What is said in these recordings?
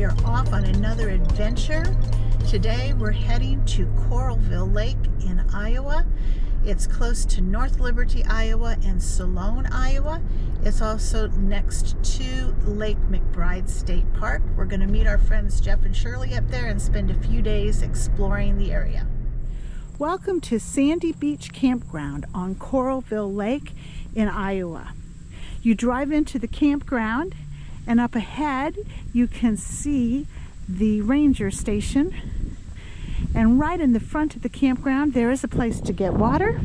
are off on another adventure. Today we're heading to Coralville Lake in Iowa. It's close to North Liberty, Iowa and Salone, Iowa. It's also next to Lake McBride State Park. We're going to meet our friends Jeff and Shirley up there and spend a few days exploring the area. Welcome to Sandy Beach Campground on Coralville Lake in Iowa. You drive into the campground and up ahead you can see the ranger station, and right in the front of the campground there is a place to get water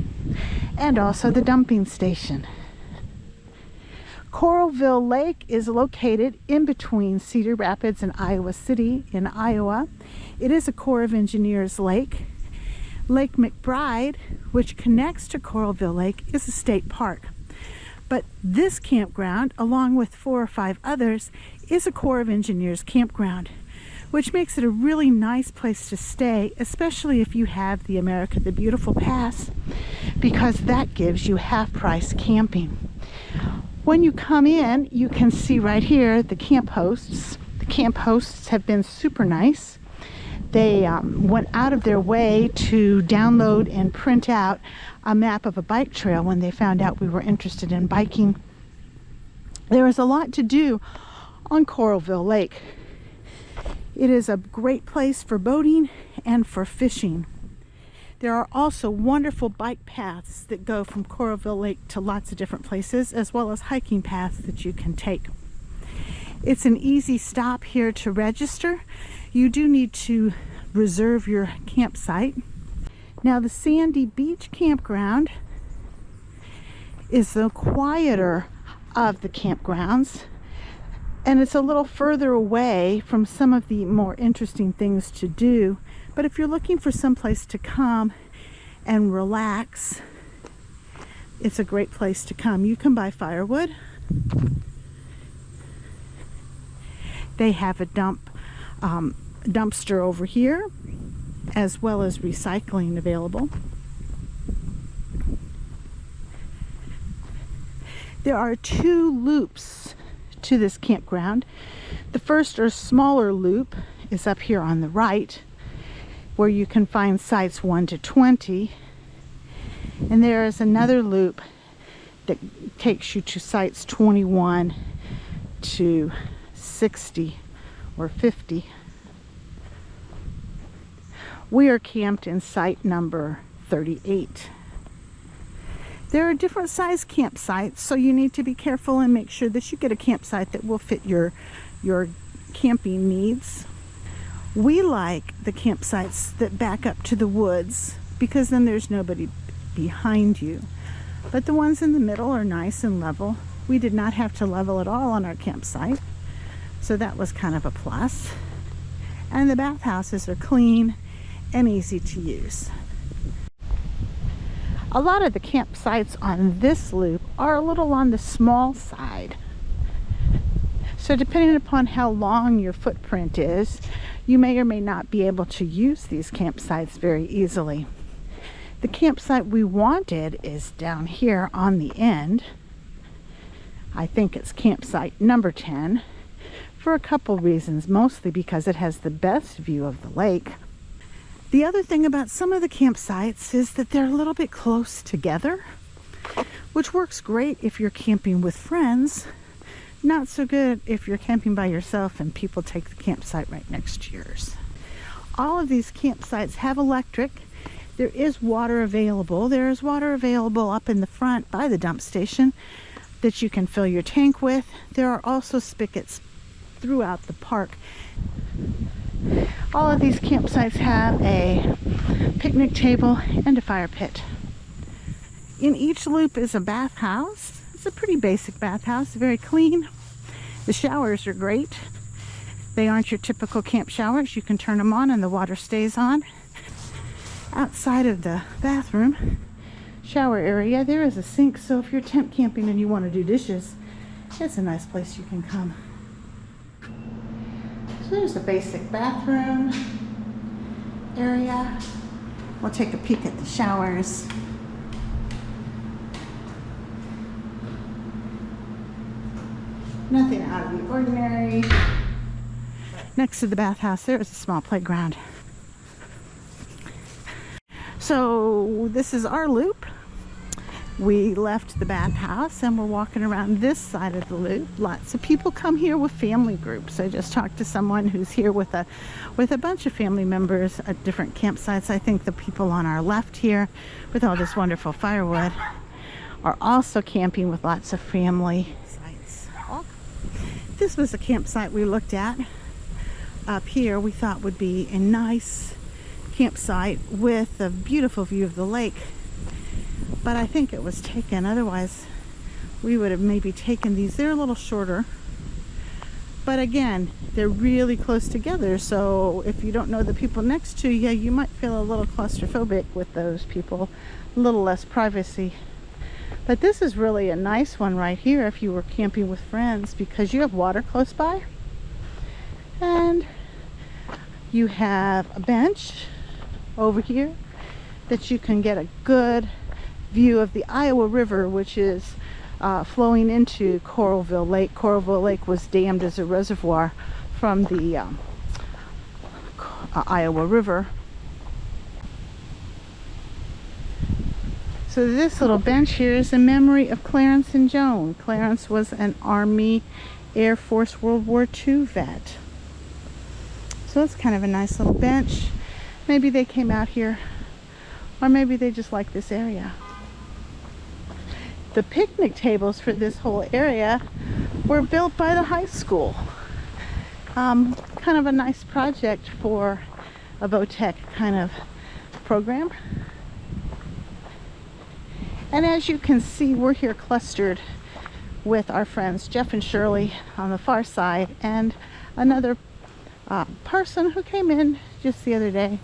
and also the dumping station. Coralville Lake is located in between Cedar Rapids and Iowa City in Iowa. It is a Corps of Engineers lake. Lake McBride, which connects to Coralville Lake, is a state park. But this campground, along with 4 or 5 others, is a Corps of Engineers campground, which makes it a really nice place to stay, especially if you have the America the Beautiful Pass, because that gives you half-price camping. When you come in, you can see right here the camp hosts. The camp hosts have been super nice. They went out of their way to download and print out a map of a bike trail when they found out we were interested in biking. There is a lot to do on Coralville Lake. It is a great place for boating and for fishing. There are also wonderful bike paths that go from Coralville Lake to lots of different places, as well as hiking paths that you can take. It's an easy stop here to register. You do need to reserve your campsite. Now, the Sandy Beach Campground is the quieter of the campgrounds, and it's a little further away from some of the more interesting things to do. But if you're looking for some place to come and relax, it's a great place to come. You can buy firewood. They have a dumpster over here, as well as recycling available. There are 2 loops to this campground. The first, or smaller loop, is up here on the right, where you can find sites 1 to 20. And there is another loop that takes you to sites 21 to 60 or 50. We are camped in site number 38. There are different size campsites, so you need to be careful and make sure that you get a campsite that will fit your camping needs. We like the campsites that back up to the woods because then there's nobody behind you. But the ones in the middle are nice and level. We did not have to level at all on our campsite, so that was kind of a plus. And the bathhouses are clean and easy to use. A lot of the campsites on this loop are a little on the small side. So depending upon how long your footprint is, you may or may not be able to use these campsites very easily. The campsite we wanted is down here on the end. I think it's campsite number 10 for a couple reasons, mostly because it has the best view of the lake. The other thing about some of the campsites is that they're a little bit close together, which works great if you're camping with friends. Not so good if you're camping by yourself and people take the campsite right next to yours. All of these campsites have electric. There is water available. There is water available up in the front by the dump station that you can fill your tank with. There are also spigots throughout the park. All of these campsites have a picnic table and a fire pit. In each loop is a bathhouse. It's a pretty basic bathhouse, very clean. The showers are great. They aren't your typical camp showers. You can turn them on and the water stays on. Outside of the bathroom shower area, there is a sink, so if you're tent camping and you want to do dishes, it's a nice place you can come. So there's the basic bathroom area. We'll take a peek at the showers. Nothing out of the ordinary. But Next to the bathhouse, there is a small playground. So this is our loop. We left the bathhouse and we're walking around this side of the loop. Lots of people come here with family groups. I just talked to someone who's here with a bunch of family members at different campsites. I think the people on our left here with all this wonderful firewood are also camping with lots of family sites. This was a campsite we looked at up here. We thought would be a nice campsite with a beautiful view of the lake. But I think it was taken. Otherwise, we would have maybe taken these. They're a little shorter. But again, they're really close together. So if you don't know the people next to you, you might feel a little claustrophobic with those people. A little less privacy. But this is really a nice one right here if you were camping with friends, because you have water close by. And you have a bench over here that you can get a good view of the Iowa River, which is flowing into Coralville Lake. Coralville Lake was dammed as a reservoir from the Iowa River. So this little bench here is in memory of Clarence and Joan. Clarence was an Army Air Force World War II vet. So it's kind of a nice little bench. Maybe they came out here, or maybe they just like this area. The picnic tables for this whole area were built by the high school. Kind of a nice project for a VOTEC kind of program. And as you can see, we're here clustered with our friends Jeff and Shirley on the far side, and another person who came in just the other day,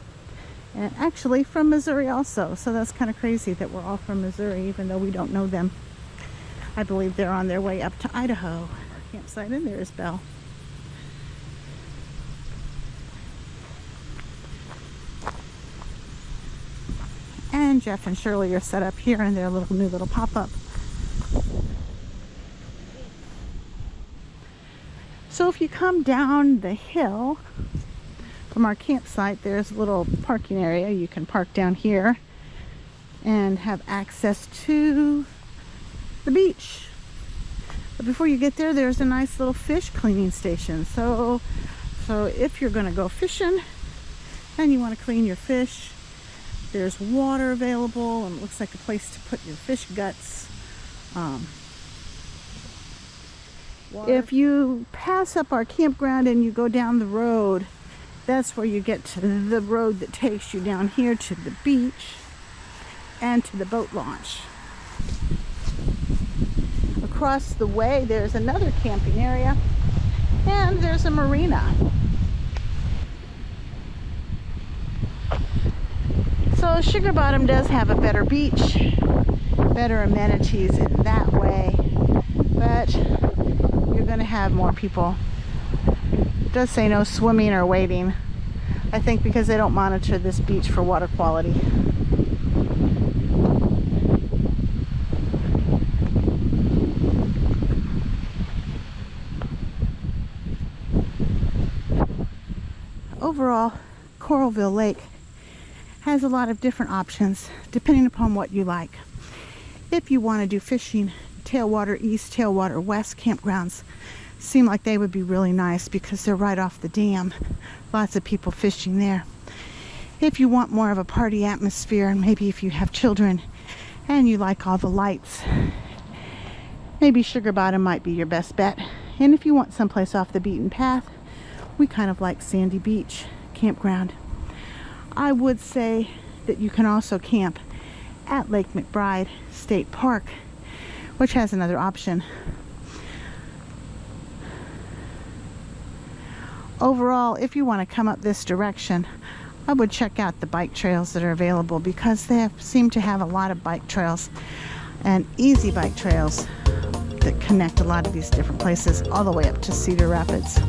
and actually from Missouri also. So that's kind of crazy that we're all from Missouri, even though we don't know them. I believe they're on their way up to Idaho. Campsite, and there's Belle. And Jeff and Shirley are set up here in their new little pop-up. So if you come down the hill from our campsite, there's a little parking area. You can park down here and have access to the beach. But before you get there, there's a nice little fish cleaning station. So if you're going to go fishing and you want to clean your fish, there's water available, and it looks like a place to put your fish guts. If you pass up our campground and you go down the road, that's where you get to the road that takes you down here to the beach and to the boat launch. Across the way, there's another camping area, and there's a marina. So Sugar Bottom does have a better beach, better amenities in that way, but you're going to have more people. It does say no swimming or wading, I think because they don't monitor this beach for water quality. Overall, Coralville Lake has a lot of different options depending upon what you like. If you want to do fishing, Tailwater East, Tailwater West campgrounds seem like they would be really nice because they're right off the dam. Lots of people fishing there. If you want more of a party atmosphere, and maybe if you have children and you like all the lights, maybe Sugar Bottom might be your best bet. And if you want someplace off the beaten path, we kind of like Sandy Beach Campground. I would say that you can also camp at Lake McBride State Park, which has another option. Overall, if you want to come up this direction, I would check out the bike trails that are available, because they seem to have a lot of bike trails and easy bike trails that connect a lot of these different places all the way up to Cedar Rapids.